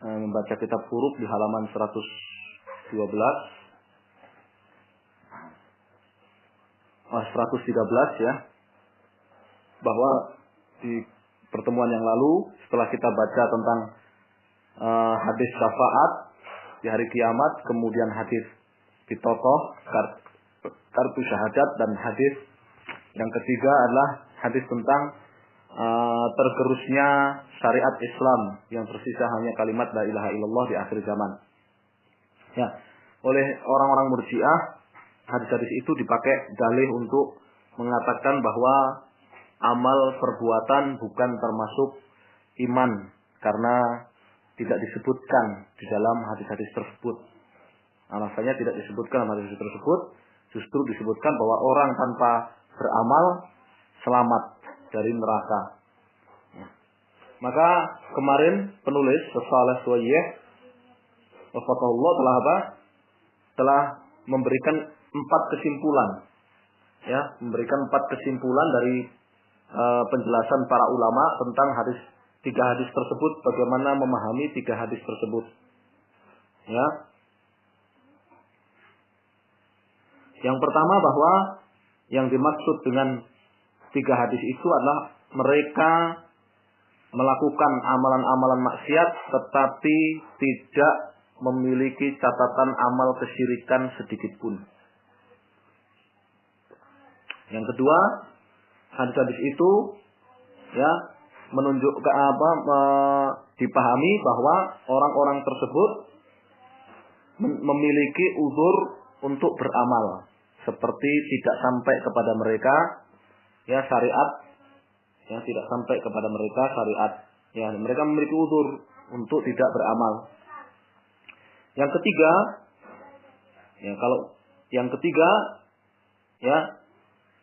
membaca kitab huruf di halaman 113 ya, bahwa di pertemuan yang lalu setelah kita baca tentang hadis syafaat di hari kiamat, kemudian hadis bitokoh, kartu syahadat, dan hadis yang ketiga adalah hadis tentang tergerusnya syariat Islam yang tersisa hanya kalimat la ilaha illallah di akhir zaman. Ya, oleh orang-orang Murji'ah, hadis-hadis itu dipakai dalih untuk mengatakan bahwa amal perbuatan bukan termasuk iman karena tidak disebutkan di dalam hadis-hadis tersebut. Alasannya tidak disebutkan dalam hadis tersebut, justru disebutkan bahwa orang tanpa beramal selamat dari neraka. Maka kemarin penulis Saleh Suwayyih Wafatullah telah memberikan 4 kesimpulan, ya, memberikan 4 kesimpulan dari penjelasan para ulama tentang 3 hadis tersebut, bagaimana memahami 3 hadis tersebut. Ya. Yang pertama, bahwa yang dimaksud dengan 3 hadis itu adalah mereka melakukan amalan-amalan maksiat tetapi tidak memiliki catatan amal kesyirikan sedikit pun. Yang kedua, hadis-hadis itu ya menunjukkan dipahami bahwa orang-orang tersebut memiliki uzur untuk beramal, seperti tidak sampai kepada mereka ya syariat, yang tidak sampai kepada mereka syariat, ya mereka memiliki uzur untuk tidak beramal. Yang ketiga, ya kalau yang ketiga ya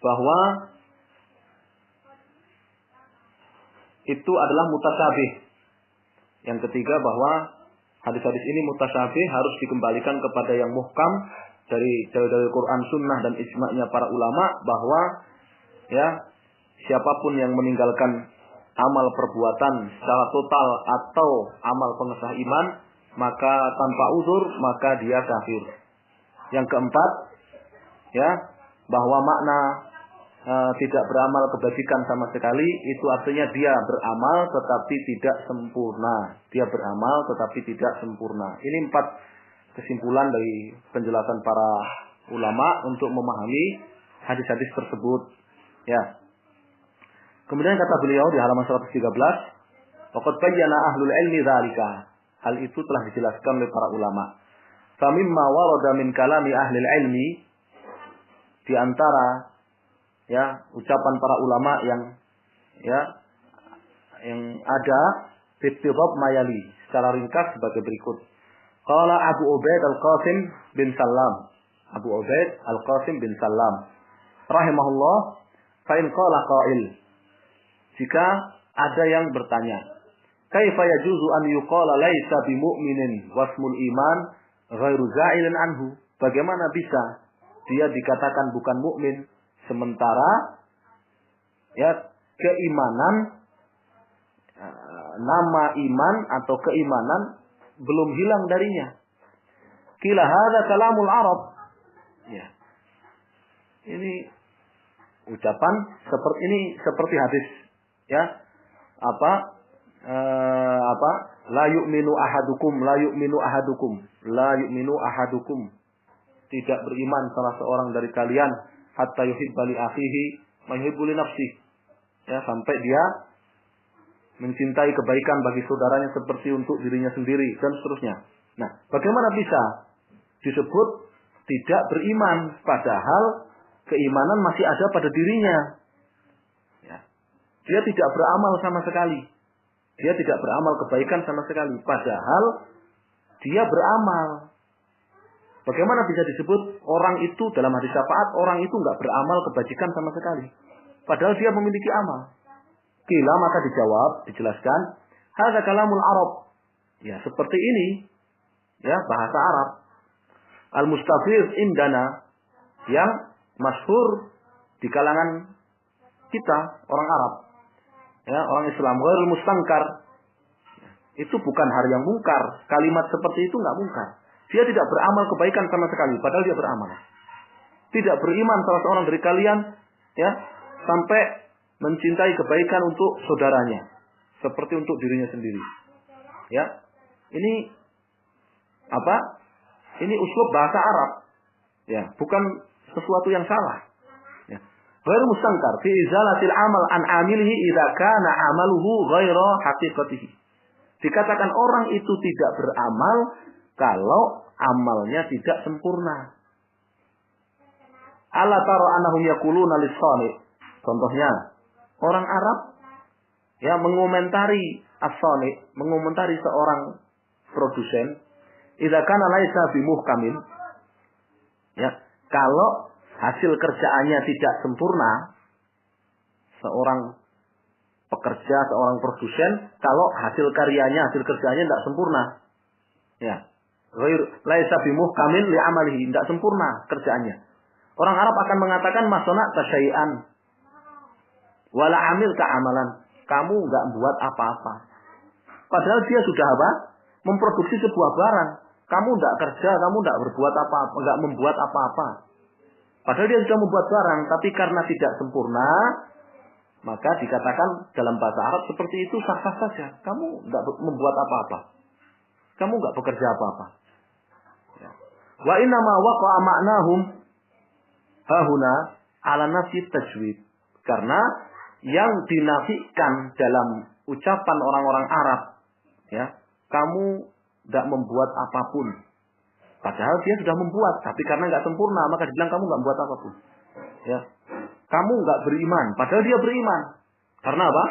bahwa itu adalah mutasyabih. Yang ketiga, bahwa hadis-hadis ini mutasyabih, harus dikembalikan kepada yang muhkam dari Quran, Sunnah, dan ijma'nya para ulama, bahwa ya siapapun yang meninggalkan amal perbuatan secara total atau amal pengesah iman, maka tanpa uzur, maka dia kafir. Yang keempat, ya bahwa makna tidak beramal kebajikan sama sekali, itu artinya dia beramal tetapi tidak sempurna. Dia beramal tetapi tidak sempurna. Ini 4 kesimpulan dari penjelasan para ulama untuk memahami hadis-hadis tersebut. Ya. Kemudian kata beliau di halaman 113, "Waqad bayyana ahlul ilmi dzalika." Hal itu telah dijelaskan oleh para ulama. "Famimma warada min kalami ahlil ilmi," di antara ya ucapan para ulama yang ada tittibab mayali secara ringkas sebagai berikut. Qala Abu Ubaid Al-Qasim bin Salam. Abu Ubaid Al-Qasim bin Salam rahimahullah, fa in qala qail, jika ada yang bertanya, kaifa yajuzu an yuqala laisa bimu'minin wasmul iman ghairu za'ilin anhu? Bagaimana bisa dia dikatakan bukan mukmin sementara ya keimanan, nama iman atau keimanan belum hilang darinya. Qila hadza kalamul Arab. Ya. Ini ucapan seperti hadis ya. La yu'minu ahadukum. Tidak beriman salah seorang dari kalian hatta yuhibba li akhihi ma yuhibbu li nafsihi. Ya, sampai dia mencintai kebaikan bagi saudaranya seperti untuk dirinya sendiri, dan seterusnya. Nah, bagaimana bisa disebut tidak beriman padahal keimanan masih ada pada dirinya? Ya. Dia tidak beramal sama sekali. Dia tidak beramal kebaikan sama sekali padahal dia beramal. Bagaimana bisa disebut orang itu dalam hadis syafaat, orang itu enggak beramal kebajikan sama sekali padahal dia memiliki amal? Qila, maka dijawab, dijelaskan, hadza kalamul Arab. Ya, seperti ini ya bahasa Arab. Al-mustafid indana, yang masyhur di kalangan kita orang Arab. Ya, orang Islam, ghairul mustankar. Itu bukan hal yang mungkar. Kalimat seperti itu nggak mungkar. Dia tidak beramal kebaikan sama sekali, padahal dia beramal. Tidak beriman salah seorang dari kalian, ya, sampai mencintai kebaikan untuk saudaranya, seperti untuk dirinya sendiri. Ya, ini apa? Ini uslub bahasa Arab. Ya, bukan sesuatu yang salah. Ya. Ghairu mustangkar fi izalatil amal an amilihi idza kana amaluhu ghaira haqiqatihi. Dikatakan orang itu tidak beramal kalau amalnya tidak sempurna. Ala tara annahum yaquluna lis-salih. Contohnya, orang Arab ya mengomentari as-salih, mengomentari seorang produsen, idza kana laisa bimuhkamin. Ya, kalau hasil kerjaannya tidak sempurna, seorang pekerja, seorang produsen, kalau hasil karyanya, hasil kerjaannya tidak sempurna, ya, laisa bimuhkamin li amalihi, tidak sempurna kerjaannya. Orang Arab akan mengatakan masona tasyai'an wala amil ta'amalan. Kamu enggak buat apa-apa. Padahal dia sudah apa? Memproduksi sebuah barang. Kamu enggak kerja, kamu enggak berbuat apa-apa, enggak membuat apa-apa. Padahal dia sudah membuat barang, tapi karena tidak sempurna, maka dikatakan dalam bahasa Arab seperti itu sah-sah saja. Kamu enggak membuat apa-apa. Kamu enggak bekerja apa-apa. Wa inna ma waqa'a ma'nahum hahuna ala nafsi tajwid. Karena yang dinafikan dalam ucapan orang-orang Arab, ya, kamu tidak membuat apapun. Padahal dia sudah membuat, tapi karena nggak sempurna, maka dibilang kamu nggak membuat apapun. Ya, kamu nggak beriman, padahal dia beriman. Karena apa?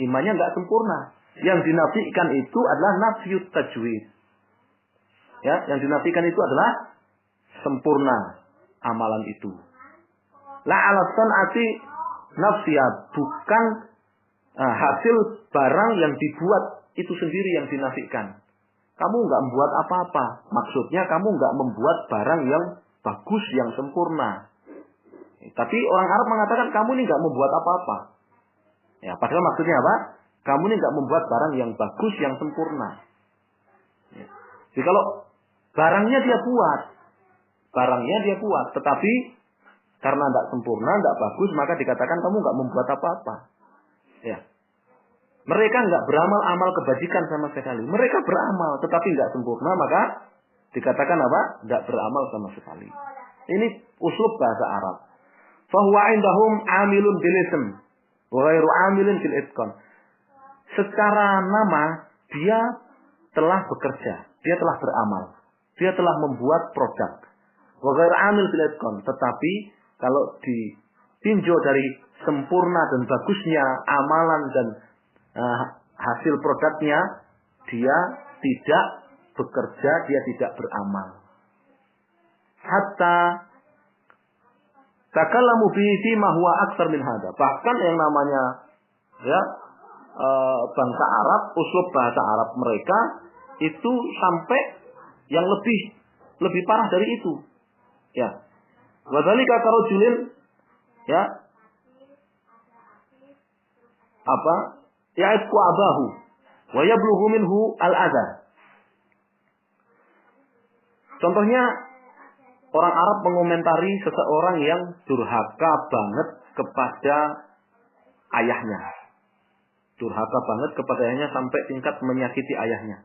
Imannya nggak sempurna. Yang dinafikan itu adalah nafiyut tajwid. Ya, yang dinafikan itu adalah sempurna amalan itu. La ala san'ati nafsiyah, bukan hasil barang yang dibuat itu sendiri yang dinafikan. Kamu nggak membuat apa-apa. Maksudnya kamu nggak membuat barang yang bagus, yang sempurna. Tapi orang Arab mengatakan kamu ini nggak membuat apa-apa. Ya, padahal maksudnya apa? Kamu ini nggak membuat barang yang bagus, yang sempurna. Ya. Jadi kalau barangnya dia buat, tetapi karena tidak sempurna, tidak bagus, maka dikatakan kamu nggak membuat apa-apa. Ya. Mereka nggak beramal amal kebajikan sama sekali. Mereka beramal, tetapi nggak sempurna, maka dikatakan apa? Nggak beramal sama sekali. Ini uslub bahasa Arab. Fahuwa indahum amilun bil ism, wa ghairu amilun bil itqan. Secara nama dia telah bekerja, dia telah beramal, dia telah membuat produk. Wa ghairu amil bil itqan, tetapi kalau ditinjau dari sempurna dan bagusnya amalan dan hasil produknya, dia tidak bekerja, dia tidak beramal. Hatta takallamu fi ma huwa aktsar min hada. Bahkan yang namanya ya bangsa Arab, uslub bahasa Arab mereka itu sampai yang lebih parah dari itu. Ya. Wa dzalika karajulin, ya, apa? Ya'ifku abahu wa yablughu minhu al-adha. Contohnya orang Arab mengomentari seseorang yang durhaka banget kepada ayahnya. Durhaka banget kepada ayahnya sampai tingkat menyakiti ayahnya.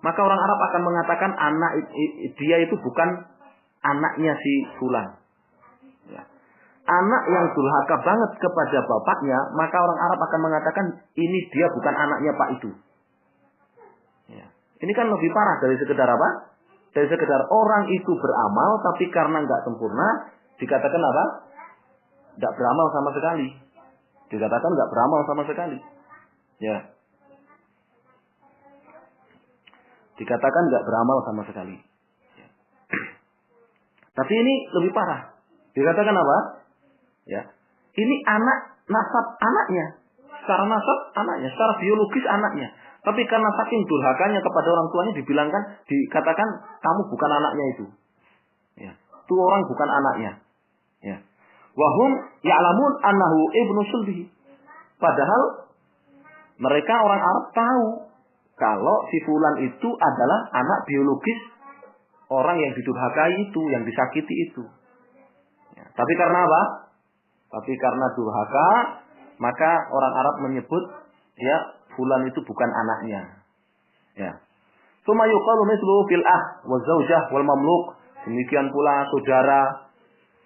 Maka orang Arab akan mengatakan dia itu bukan anaknya si fulan. Ya. Anak yang durhaka banget kepada bapaknya, maka orang Arab akan mengatakan ini dia bukan anaknya Pak itu. Ya. Ini kan lebih parah dari sekedar apa? Dari sekedar orang itu beramal, tapi karena nggak sempurna, dikatakan apa? Nggak beramal sama sekali. Dikatakan nggak beramal sama sekali. Ya. Dikatakan nggak beramal sama sekali. Ya. Tapi ini lebih parah. Dikatakan apa? Ya, ini nasab anaknya, secara nasab anaknya, secara biologis anaknya. Tapi karena saking durhakanya kepada orang tuanya dikatakan kamu bukan anaknya itu. Ya, itu orang bukan anaknya. Ya, wahum ya'lamun annahu ibnu sulbihi. Padahal Mereka orang Arab tahu kalau si fulan itu adalah anak biologis orang yang didurhakai itu, yang disakiti itu. Ya, tapi karena apa? Tapi karena durhaka, maka orang Arab menyebut ya fulan itu bukan anaknya. Ya. Tsumma yuqalu mithluhu fil wa zaujah wal mamluk. Demikian pula saudara,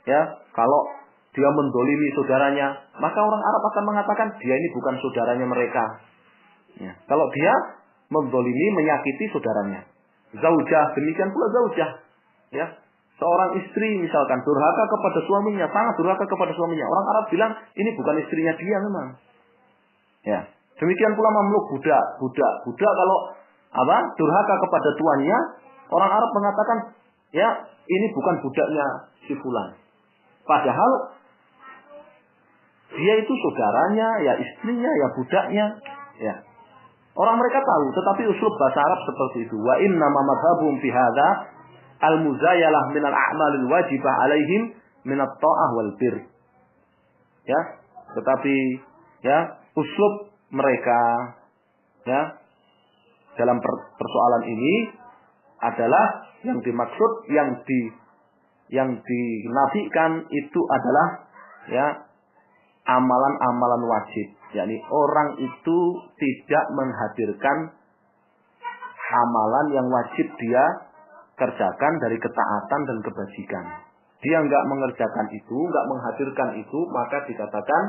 ya, kalau dia mendolimi saudaranya, maka orang Arab akan mengatakan dia ini bukan saudaranya mereka. Ya. Kalau dia mendolimi, menyakiti saudaranya. Zaujah, demikian pula zaujah. Ya. Seorang istri misalkan durhaka kepada suaminya, sangat durhaka kepada suaminya. Orang Arab bilang ini bukan istrinya dia memang. Ya. Demikian pula mamluk, budak kalau durhaka kepada tuannya, orang Arab mengatakan ya ini bukan budaknya si fulan. Padahal dia itu saudaranya, ya istrinya, ya budaknya, ya. Orang mereka tahu, tetapi uslub bahasa Arab seperti itu. Wa inna ma madhhabum fi hadza al-muzayalah min al-a'malil wajibah alaihim min at-tha'ah wal bir. Ya, tetapi ya uslub mereka ya dalam persoalan ini adalah yang dimaksud yang dinafikan itu adalah ya amalan-amalan wajib. yakni orang itu tidak menghadirkan amalan yang wajib dia kerjakan dari ketaatan dan kebajikan. Dia enggak mengerjakan itu, enggak menghadirkan itu, maka dikatakan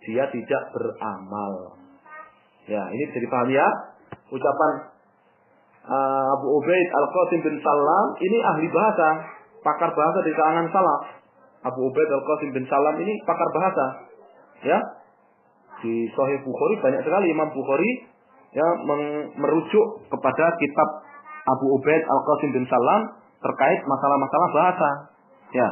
dia tidak beramal. Ya, ini bisa dipahami ya. Ucapan Abu Ubaid Al-Qasim bin Salam ini ahli bahasa, pakar bahasa di kalangan salaf. Abu Ubaid Al-Qasim bin Salam ini pakar bahasa. Ya. Di Sahih Bukhari banyak sekali Imam Bukhari ya merujuk kepada kitab Abu Ubaid Al-Qasim bin Salam terkait masalah-masalah bahasa. Ya.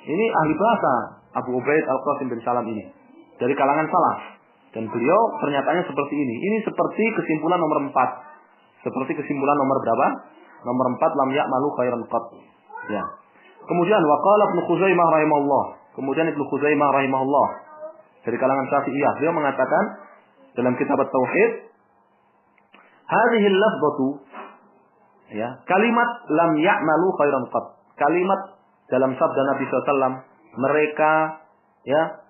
Ini ahli bahasa Abu Ubaid Al-Qasim bin Salam ini dari kalangan salaf. Dan beliau pernyataannya seperti ini. Ini seperti kesimpulan nomor 4. Seperti kesimpulan nomor berapa? Nomor 4, lam ya'malu khairan qat. Ya. Kemudian waqala Ibnu Khuzaimah rahimahullah. Kemudian Ibnu Khuzaimah rahimahullah dari kalangan Syafi'iyah, beliau mengatakan dalam kitab At-Tauhid, hadhihi al-lafdhatu ya, kalimat lam ya'malu khairan qat. Kalimat dalam sabda Nabi SAW, mereka ya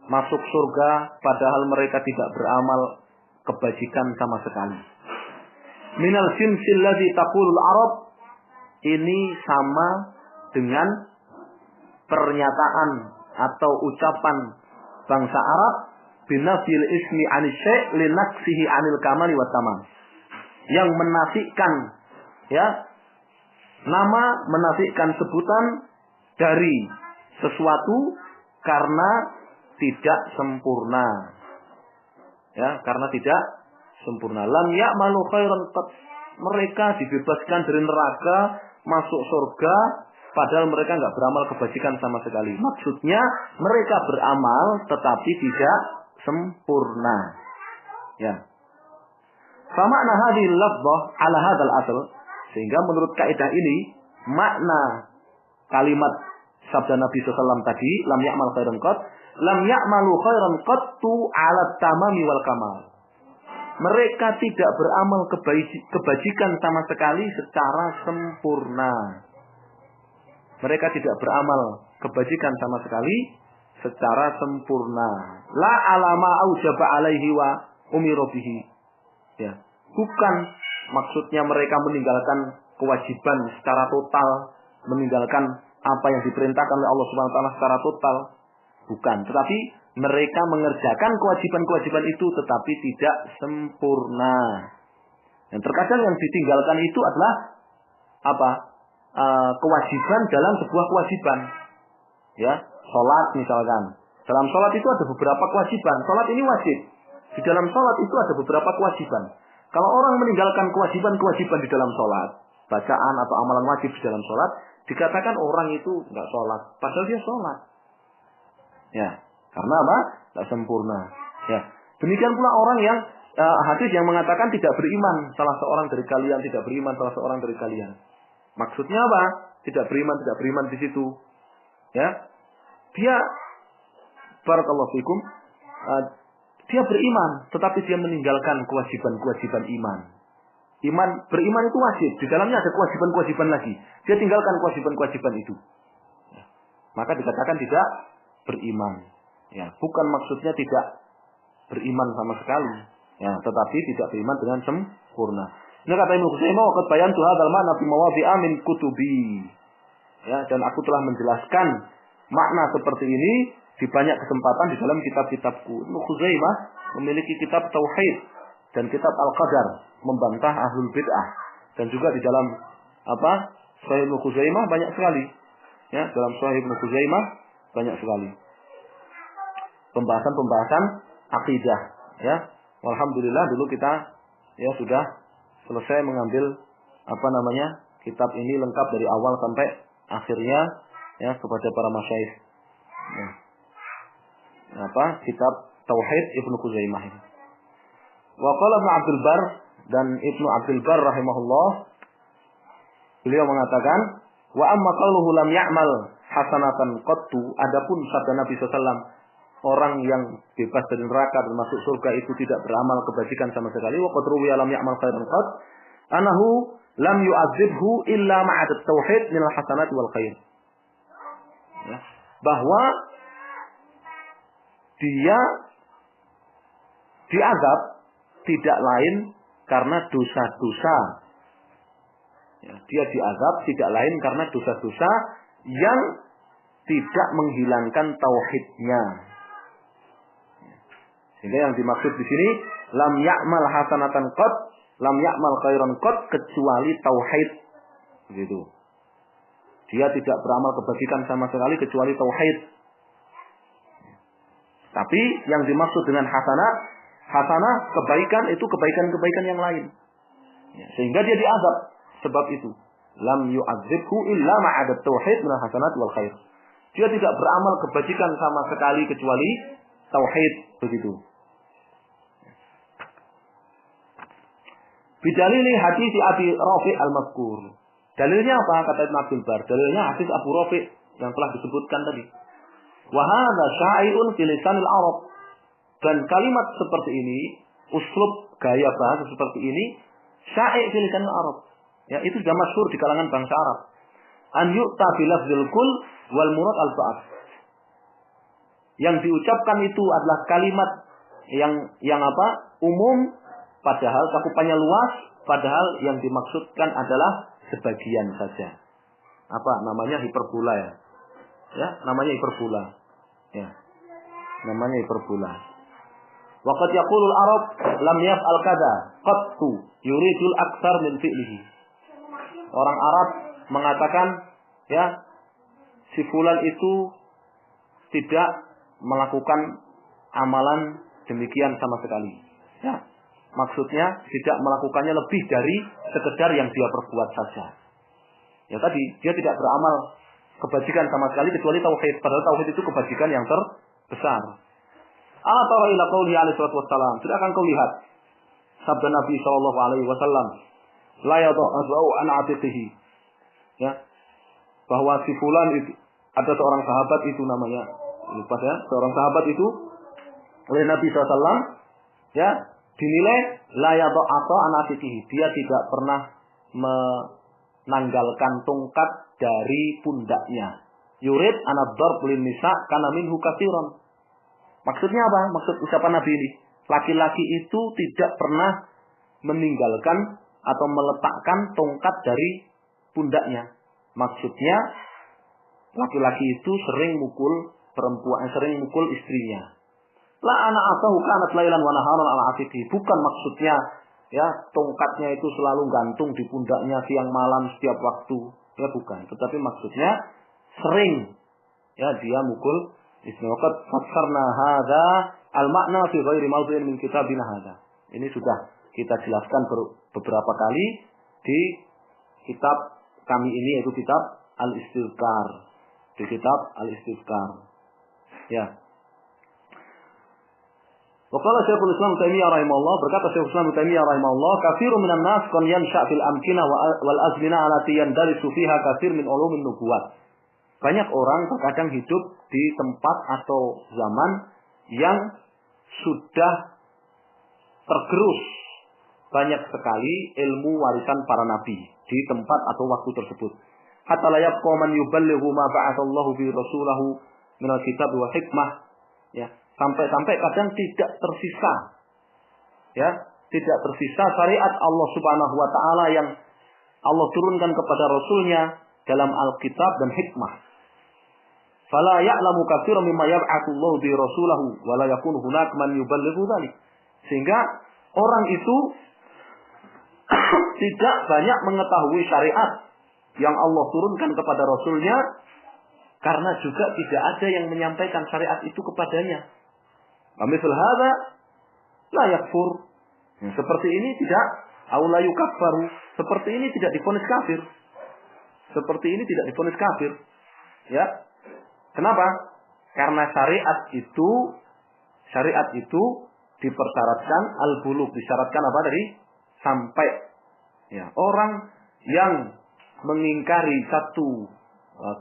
masuk surga padahal mereka tidak beramal kebajikan sama sekali. Minal jinsil ladzi taqulul Arab, ini sama dengan pernyataan atau ucapan bangsa Arab binafil ismi anis syai' linaksihi anil kamali wa tamam, yang menafikan ya nama, menafikan sebutan dari sesuatu karena tidak sempurna. Ya, karena tidak sempurna. Lam ya'malu khairan qat. Mereka dibebaskan dari neraka, masuk surga, padahal mereka enggak beramal kebajikan sama sekali. Maksudnya mereka beramal tetapi tidak sempurna. Ya. Famakna hadhil lafdhah ala hadzal asl, sehingga menurut kaidah ini makna kalimat sabda Nabi SAW tadi, lam ya'mal khairan qat, lam ya'malu khairan qattu ala tamami wal kamal. Mereka tidak beramal kebajikan sama sekali secara sempurna. Mereka tidak beramal kebajikan sama sekali secara sempurna. La alama aujaba alaihi wa umiru bihi. Ya, bukan maksudnya mereka meninggalkan kewajiban secara total, meninggalkan apa yang diperintahkan oleh Allah Subhanahu wa taala secara total. Bukan, tetapi mereka mengerjakan kewajiban-kewajiban itu tetapi tidak sempurna. Dan terkadang yang ditinggalkan itu adalah apa? Kewajiban dalam sebuah kewajiban. Ya, salat misalkan. Dalam salat itu ada beberapa kewajiban. Salat ini wajib. Di dalam salat itu ada beberapa kewajiban. Kalau orang meninggalkan kewajiban-kewajiban di dalam salat, bacaan atau amalan wajib di dalam salat, dikatakan orang itu enggak salat, padahal dia salat. Ya, karena apa? Tidak sempurna. Ya. Demikian pula orang yang hadis yang mengatakan tidak beriman salah seorang dari kalian, tidak beriman salah seorang dari kalian. Maksudnya apa? Tidak beriman di situ. Ya. Dia barakallahu fikum Dia beriman, tetapi dia meninggalkan kewajiban-kewajiban iman. Beriman itu wajib. Di dalamnya ada kewajiban-kewajiban lagi. Dia tinggalkan kewajiban-kewajiban itu. Ya. Maka dikatakan tidak beriman. Ya, bukan maksudnya tidak beriman sama sekali. Ya, tetapi tidak beriman dengan sempurna. Ini kata Ibnu Khuzaimah, "Waqad bayantu hadzal ma'na fi mawadhi'a min kutubi." Ya, dan aku telah menjelaskan makna seperti ini di banyak kesempatan di dalam kitab-kitabku. Ibnu Khuzaimah memiliki kitab Tauhid dan kitab Al-Qadar, membantah ahlul bid'ah. Dan juga di dalam Sahih Ibnu Khuzaimah banyak sekali. Ya, dalam Sahih Ibnu Khuzaimah banyak sekali pembahasan akidah. Ya, alhamdulillah dulu kita ya sudah selesai mengambil kitab ini lengkap dari awal sampai akhirnya ya kepada para masyayikh. Ya. Kitab Tauhid Ibnu Khuzaimah ini. Wa qala Ibnu Abdul Bar, dan Ibnu Abdul Bar rahimahullah, beliau mengatakan, wa amma qauluhu lam ya'mal hasanatan qattu, adapun sabda Nabi sallallahu, orang yang bebas dari neraka dan masuk surga itu tidak beramal kebajikan sama sekali. Wa qad ruwiya lam ya'mal khairan qat anahu lam yu'adzibhu illa ma'ad tauhid min al-hasanati wal khair. Ya, bahwa dia diazab tidak lain karena dosa-dosa. Ya, dia diazab tidak lain karena dosa-dosa yang tidak menghilangkan tauhidnya. Sehingga yang dimaksud di sini lam ya'mal hasanatan qat, lam ya'mal khairan qat, kecuali tauhid. Begitu. Dia tidak beramal kebajikan sama sekali kecuali tauhid. Tapi yang dimaksud dengan hasanah kebaikan itu kebaikan-kebaikan yang lain. Ya, sehingga dia diazab sebab itu. Lam yu'adzibhu illa ma'ad tauhid min hasanat wal khair. Dia tidak beramal kebajikan sama sekali kecuali tauhid, begitu. Bidalili hadis Abi Rafi' al-Mazkur. Dalilnya apa? Kata Ibnu Abdul Bar. Dalilnya hadis Abu Rafi' yang telah disebutkan tadi. Wa hadza syai'un fi lisanil Arab. Dan kalimat seperti ini, uslub gaya bahasa seperti ini, syai' fi lisanil Arab. Ya, itu sudah masyhur di kalangan bangsa Arab. An yu'ta bi lafzil kull wal murad al-ba'd. Yang diucapkan itu adalah kalimat yang umum, padahal cakupannya luas, padahal yang dimaksudkan adalah sebagian saja. Namanya hiperbola ya. Ya, namanya hiperbola. Ya. Namanya hiperbola. Waqad yaqulul Arab lam yaf'al kadza qattu yuridul aktsar min fi'lihi. Orang Arab mengatakan ya, si fulan itu tidak melakukan amalan demikian sama sekali. Ya. Maksudnya tidak melakukannya lebih dari sekedar yang dia perbuat saja. Ya tadi, dia tidak beramal kebajikan sama sekali kecuali tauhid. Padahal tauhid itu kebajikan yang terbesar. Ala tara ila qauli alaihi wassalam. Silakan kau lihat sabda Nabi sallallahu alaihi wasallam, la yadau an atiqihi. Ya. Bahwa si fulan itu ada seorang sahabat itu namanya, lupa ya, seorang sahabat itu oleh Nabi sallallahu ya, dinilai la yadau an atiqihi. Dia tidak pernah menanggalkan tongkat dari pundaknya. Yurid anad-darb lin nisa kana minhu katsiran. Maksudnya apa? Maksud ucapan Nabi ini, laki-laki itu tidak pernah meninggalkan atau meletakkan tongkat dari pundaknya. Maksudnya laki-laki itu sering mukul perempuan, sering mukul istrinya. La ana asahu kanat lailan wa naharan ala atiqi. Bukan maksudnya ya tongkatnya itu selalu gantung di pundaknya siang malam setiap waktu. Ya bukan. Tetapi maksudnya sering ya dia mukul istri. Waqad fassarna hadza al-ma'na fi ghairi mawdhi'in min kitabina hadza. Ini sudah kita jelaskan beberapa kali di kitab kami ini, yaitu kitab Al-Istizkar. Di kitab Al-Istizkar. Ya. Waqala Syekhul Islam Taimiyah rahimahullah, berkata Syekhul Islam Taimiyah rahimahullah, katsirun minan nas kan yansha fil amkinah wal azminah allati yandarisu fiha katsir min ulumin nubuwat. Banyak orang terkadang hidup di tempat atau zaman yang sudah tergerus banyak sekali ilmu warisan para nabi di tempat atau waktu tersebut. Hatta la yabqa man yuballighu ma ba'athallahu bi rasulahu minal kitab wa hikmah. Ya, sampai-sampai kadang tidak tersisa. Ya, tidak tersisa syariat Allah Subhanahu wa taala yang Allah turunkan kepada rasulnya dalam Alkitab dan hikmah. Fala ya'lamu katsiran mimma yab'atsullahu bi rasulahu wa la yakunu hunak man yuballighu dzalik. Sehingga orang itu tidak banyak mengetahui syariat yang Allah turunkan kepada rasulnya karena juga tidak ada yang menyampaikan syariat itu kepadanya. Misal hadza la yakfur. Seperti ini tidak aula yukaffaru. Seperti ini tidak divonis kafir. Seperti ini tidak divonis kafir. Ya. Kenapa? Karena syariat itu dipersyaratkan al-bulugh, disyaratkan apa tadi? Sampai. Ya, orang yang mengingkari satu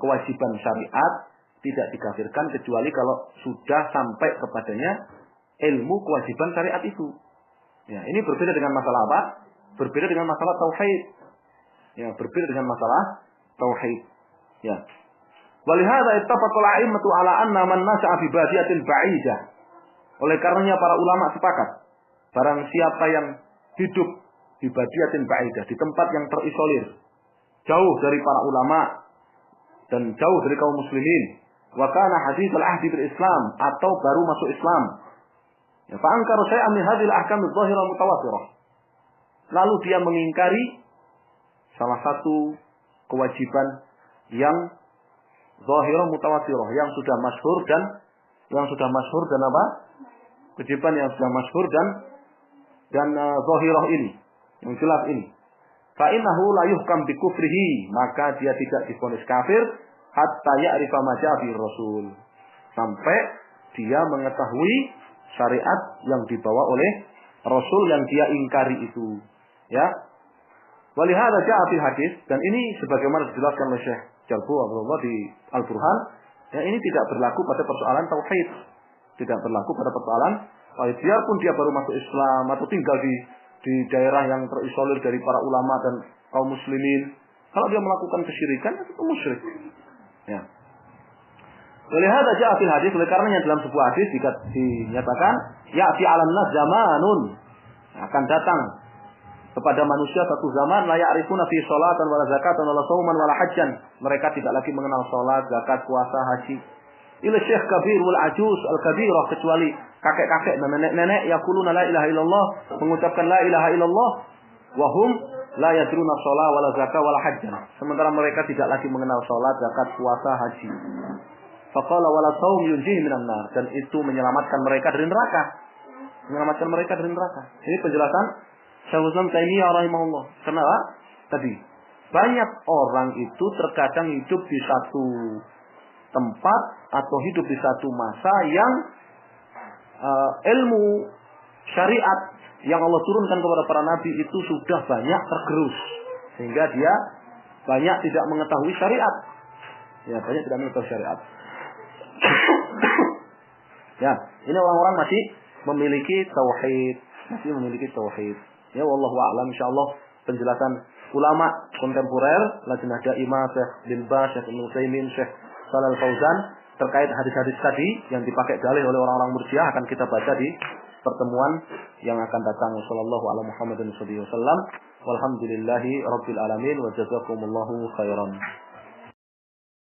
kewajiban syariat tidak dikafirkan kecuali kalau sudah sampai kepadanya ilmu kewajiban syariat itu. Ya, ini berbeda dengan masalah apa? Berbeda dengan masalah tauhid. Ya, berbeda dengan masalah tauhid. Ya. Walihada ittafaqal a'immatu ala anna man nasha'a fi badiyatin ba'idah. Oleh karenanya para ulama sepakat, barang siapa yang hidup di badiyatin ba'idah, di tempat yang terisolir, jauh dari para ulama dan jauh dari kaum muslimin, wa kana hadithul ahdi bil Islam, atau baru masuk Islam. Ya, fa ankara syai'an min hadhil ahkam adh-dhahirah mutawatirah. Lalu dia mengingkari salah satu kewajiban yang zahirah mutawatirah, yang sudah masyhur dan apa? Kewajiban yang sudah masyhur dan zahirah ini, yang jelas ini. Fa innahu la yuhkam bi kufrihi, maka dia tidak divonis kafir hatta ya'rifa ma ja'a bi rasul, sampai dia mengetahui syariat yang dibawa oleh rasul yang dia ingkari itu. Ya. Walihada ja'a fil hadis, dan ini sebagaimana dijelaskan oleh Syekh Jalbu Abdullah di Al-Burhan, ya, ini tidak berlaku pada persoalan tauhid. Tidak berlaku pada persoalan tauhid. Biarpun dia baru masuk Islam atau tinggal di daerah yang terisolir dari para ulama dan kaum muslimin, kalau dia melakukan kesyirikan, itu musyrik. Ya. Walihada ja'a fil hadis, oleh karenanya dalam sebuah hadis dinyatakan, ya'ti 'alan nas zamanun, akan datang kepada manusia satu zaman la ya'rifuna fi sholatan wala zakatan wala shauman wala hajjan. Mereka tidak lagi mengenal salat, zakat, puasa, haji. Ila syekh kabir wal ajuz al kabirah, kecuali kakek-kakek dan nenek-nenek yaquluna la ilaha illallah, mengucapkan la ilaha illallah wa hum la yadruna shalah wala zakat wala hajjan. Sementara mereka tidak lagi mengenal salat, zakat, puasa, haji. Faqala wala shaum yunjihi minan nar, dan itu menyelamatkan mereka dari neraka. Menyelamatkan mereka dari neraka. Ini penjelasan Syaikhul Islam Taimiyah rahimahullah. Kenapa? Tadi banyak orang itu terkadang hidup di satu tempat atau hidup di satu masa yang ilmu syariat yang Allah turunkan kepada para nabi itu sudah banyak tergerus, sehingga dia banyak tidak mengetahui syariat. Ya, banyak tidak mengetahui syariat. Ya, ini orang-orang masih memiliki tauhid. Ya, wallahu a'lam. Insyaallah penjelasan ulama kontemporer, Lajnah Daimah, Syekh bin Baz, Syekh Ibnu Utsaimin, Syekh Shalal Fauzan terkait hadis-hadis tadi yang dipakai dalih oleh orang-orang Murji'ah akan kita baca di pertemuan yang akan datang. Sallallahu ala Muhammadin sallallahu alaihi wasallam. Walhamdulillahi rabbil alamin wa jazakumullahu khairan.